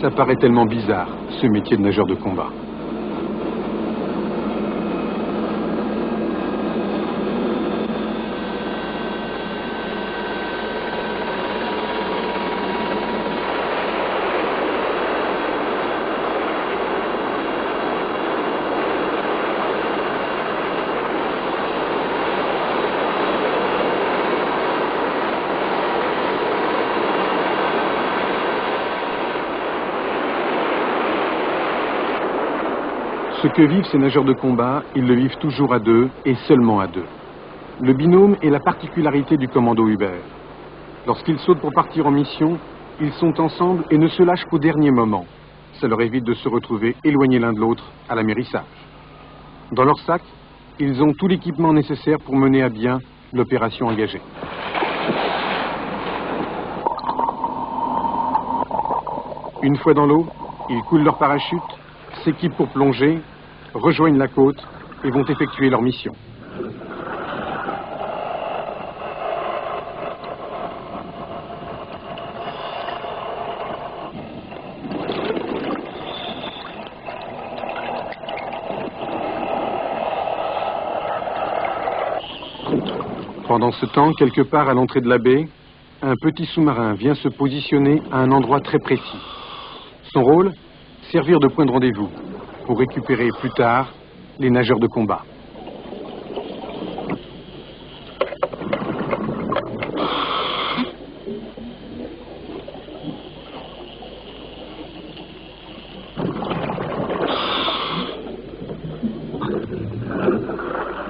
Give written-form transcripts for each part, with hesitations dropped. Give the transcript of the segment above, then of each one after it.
Ça paraît tellement bizarre, ce métier de nageur de combat. Ce que vivent ces nageurs de combat, ils le vivent toujours à deux et seulement à deux. Le binôme est la particularité du commando Hubert. Lorsqu'ils sautent pour partir en mission, ils sont ensemble et ne se lâchent qu'au dernier moment. Ça leur évite de se retrouver éloignés l'un de l'autre à l'amérissage. Dans leur sac, ils ont tout l'équipement nécessaire pour mener à bien l'opération engagée. Une fois dans l'eau, ils coulent leur parachute, s'équipent pour plonger, rejoignent la côte et vont effectuer leur mission. Pendant ce temps, quelque part à l'entrée de la baie, un petit sous-marin vient se positionner à un endroit très précis. Son rôle ? Servir de point de rendez-vous pour récupérer plus tard les nageurs de combat.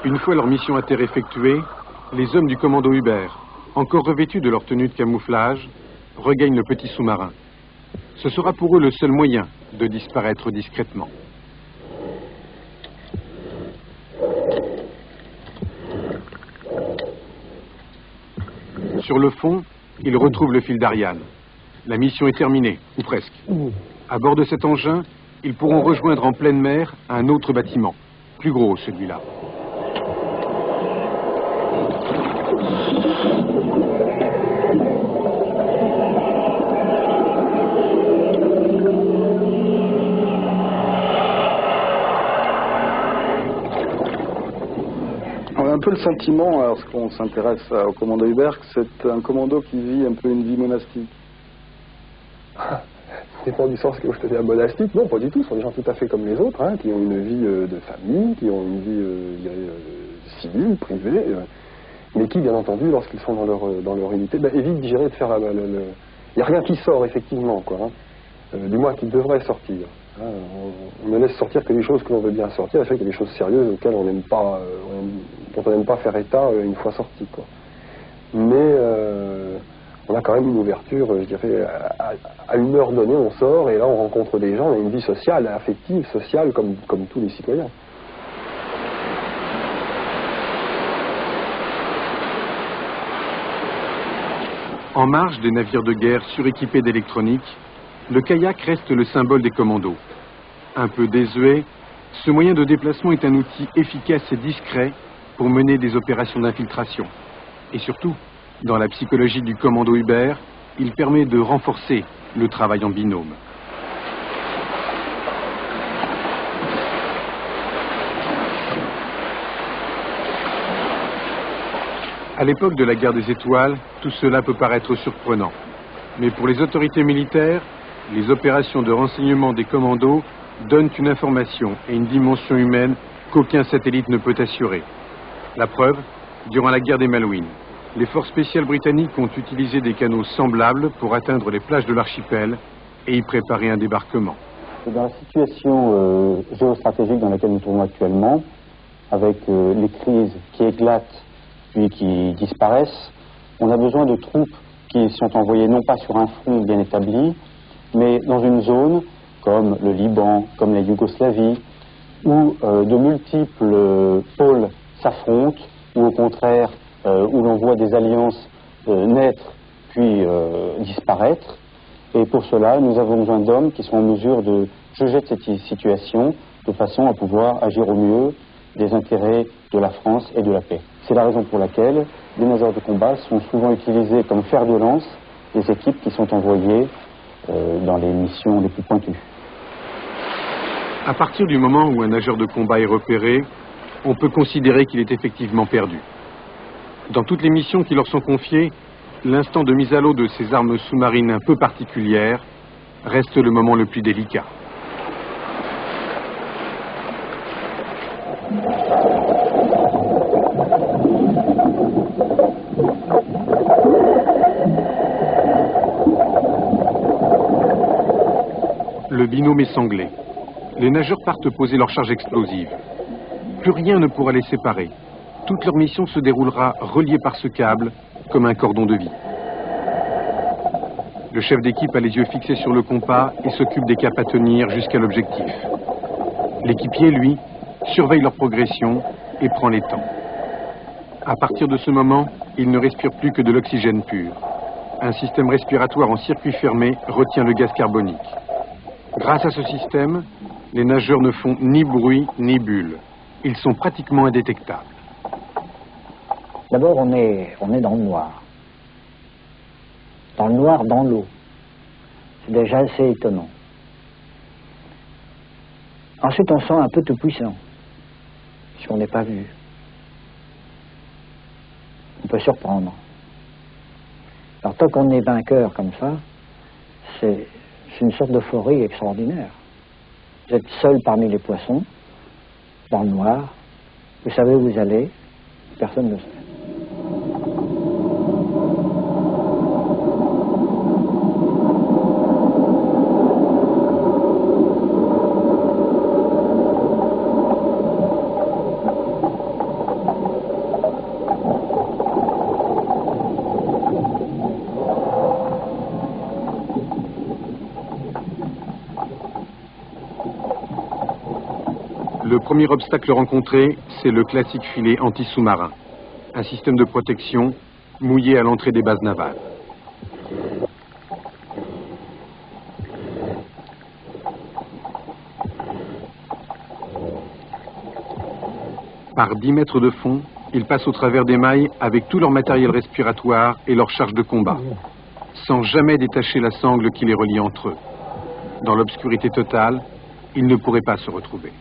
Une fois leur mission à terre effectuée, les hommes du commando Hubert, encore revêtus de leur tenue de camouflage, regagnent le petit sous-marin. Ce sera pour eux le seul moyen de disparaître discrètement. Sur le fond, ils retrouvent le fil d'Ariane. La mission est terminée, ou presque. À bord de cet engin, ils pourront rejoindre en pleine mer un autre bâtiment, plus gros celui-là. Un peu le sentiment, lorsqu'on s'intéresse au commando Hubert, que c'est un commando qui vit un peu une vie monastique. Ça dépend du sens que je te dis à monastique. Non, pas du tout. Ce sont des gens tout à fait comme les autres, hein, qui ont une vie de famille, qui ont une vie civile, privée, mais qui, bien entendu, lorsqu'ils sont dans leur unité, évitent d'y gérer, de faire il n'y a rien qui sort, effectivement, quoi, hein, du moins qui devrait sortir. Hein, on ne laisse sortir que les choses que l'on veut bien sortir, et fait que des choses sérieuses auxquelles on n'aime pas, dont on n'aime pas faire état une fois sorti, quoi. Mais on a quand même une ouverture, je dirais, à une heure donnée, on sort, et là on rencontre des gens, on a une vie sociale, affective, sociale, comme tous les citoyens. En marge des navires de guerre suréquipés d'électronique, le kayak reste le symbole des commandos. Un peu désuet, ce moyen de déplacement est un outil efficace et discret pour mener des opérations d'infiltration. Et surtout, dans la psychologie du commando Hubert, il permet de renforcer le travail en binôme. À l'époque de la guerre des étoiles, tout cela peut paraître surprenant. Mais pour les autorités militaires, les opérations de renseignement des commandos donnent une information et une dimension humaine qu'aucun satellite ne peut assurer. La preuve, durant la guerre des Malouines, les forces spéciales britanniques ont utilisé des canaux semblables pour atteindre les plages de l'archipel et y préparer un débarquement. Dans la situation géostratégique dans laquelle nous trouvons actuellement, avec les crises qui éclatent puis qui disparaissent, on a besoin de troupes qui sont envoyées non pas sur un front bien établi, mais dans une zone comme le Liban, comme la Yougoslavie, où de multiples pôles s'affrontent, ou au contraire, où l'on voit des alliances naître puis disparaître. Et pour cela, nous avons besoin d'hommes qui sont en mesure de juger de cette situation de façon à pouvoir agir au mieux des intérêts de la France et de la paix. C'est la raison pour laquelle les nageurs de combat sont souvent utilisés comme fer de lance des équipes qui sont envoyées dans les missions les plus pointues. À partir du moment où un nageur de combat est repéré, on peut considérer qu'il est effectivement perdu. Dans toutes les missions qui leur sont confiées, l'instant de mise à l'eau de ces armes sous-marines un peu particulières reste le moment le plus délicat. Le binôme est sanglé. Les nageurs partent poser leur charge explosive. Plus rien ne pourra les séparer. Toute leur mission se déroulera reliée par ce câble, comme un cordon de vie. Le chef d'équipe a les yeux fixés sur le compas et s'occupe des caps à tenir jusqu'à l'objectif. L'équipier, lui, surveille leur progression et prend les temps. À partir de ce moment, il ne respire plus que de l'oxygène pur. Un système respiratoire en circuit fermé retient le gaz carbonique. Grâce à ce système, les nageurs ne font ni bruit ni bulle. Ils sont pratiquement indétectables. D'abord, on est dans le noir. Dans le noir, dans l'eau. C'est déjà assez étonnant. Ensuite, on sent un peu tout puissant, puisqu'on n'est pas vu. On peut surprendre. Alors, tant qu'on est vainqueur comme ça, c'est une sorte d'euphorie extraordinaire. Vous êtes seul parmi les poissons, dans le noir, vous savez où vous allez, personne ne le sait. Le premier obstacle rencontré, c'est le classique filet anti-sous-marin, un système de protection mouillé à l'entrée des bases navales. Par 10 mètres de fond, ils passent au travers des mailles avec tout leur matériel respiratoire et leur charge de combat, sans jamais détacher la sangle qui les relie entre eux. Dans l'obscurité totale, ils ne pourraient pas se retrouver.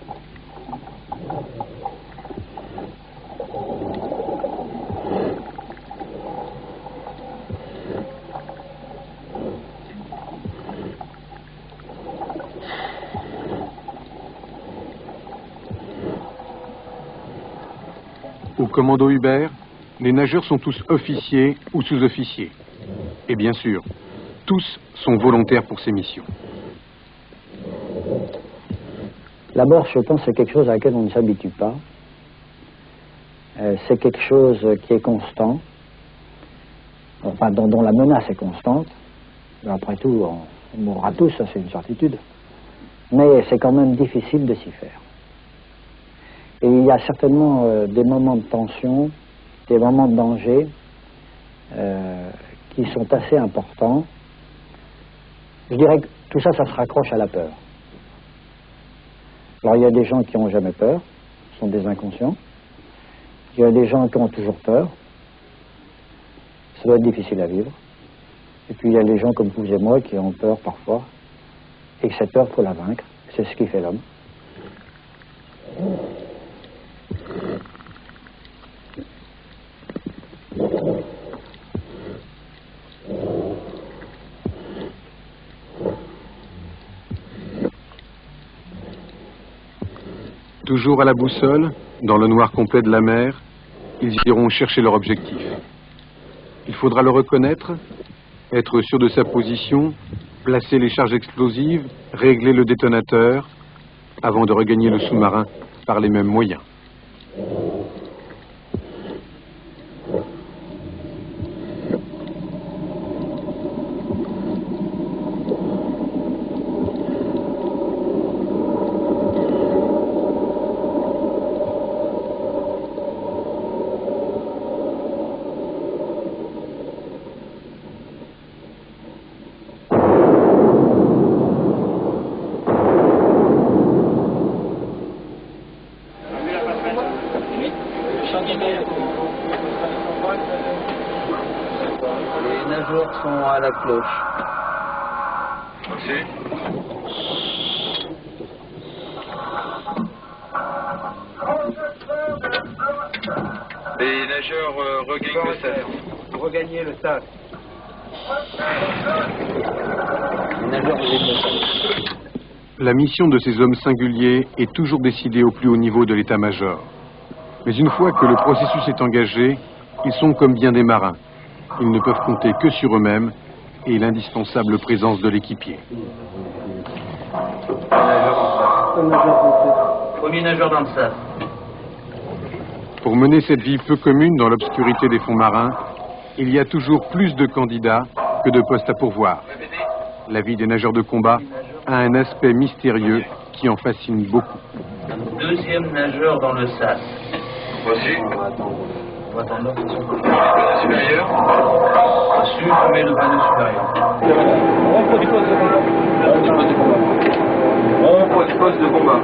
Au commando Hubert, les nageurs sont tous officiers ou sous-officiers. Et bien sûr, tous sont volontaires pour ces missions. D'abord, je pense que c'est quelque chose à laquelle on ne s'habitue pas. C'est quelque chose qui est constant, enfin dont la menace est constante. Après tout, on mourra tous, ça c'est une certitude. Mais c'est quand même difficile de s'y faire. Et il y a certainement des moments de tension, des moments de danger qui sont assez importants. Je dirais que tout ça, ça se raccroche à la peur. Alors il y a des gens qui n'ont jamais peur, ce sont des inconscients. Il y a des gens qui ont toujours peur. Ça doit être difficile à vivre. Et puis il y a des gens comme vous et moi qui ont peur parfois. Et que cette peur, il faut la vaincre. C'est ce qui fait l'homme. Toujours à la boussole, dans le noir complet de la mer, ils iront chercher leur objectif. Il faudra le reconnaître, être sûr de sa position, placer les charges explosives, régler le détonateur, avant de regagner le sous-marin par les mêmes moyens. Les nageurs sont à la cloche. Les nageurs regagnent le sas. Regagnez le sas. Les nageurs regagnent le sas. La mission de ces hommes singuliers est toujours décidée au plus haut niveau de l'état-major. Mais une fois que le processus est engagé, ils sont comme bien des marins. Ils ne peuvent compter que sur eux-mêmes et l'indispensable présence de l'équipier. Premier nageur dans le sas. Pour mener cette vie peu commune dans l'obscurité des fonds marins, il y a toujours plus de candidats que de postes à pourvoir. La vie des nageurs de combat a un aspect mystérieux qui en fascine beaucoup. Deuxième nageur dans le sas. Voici. On va attendre Supérieur. Reçu, je mets le panneau supérieur. On prend du poste de combat.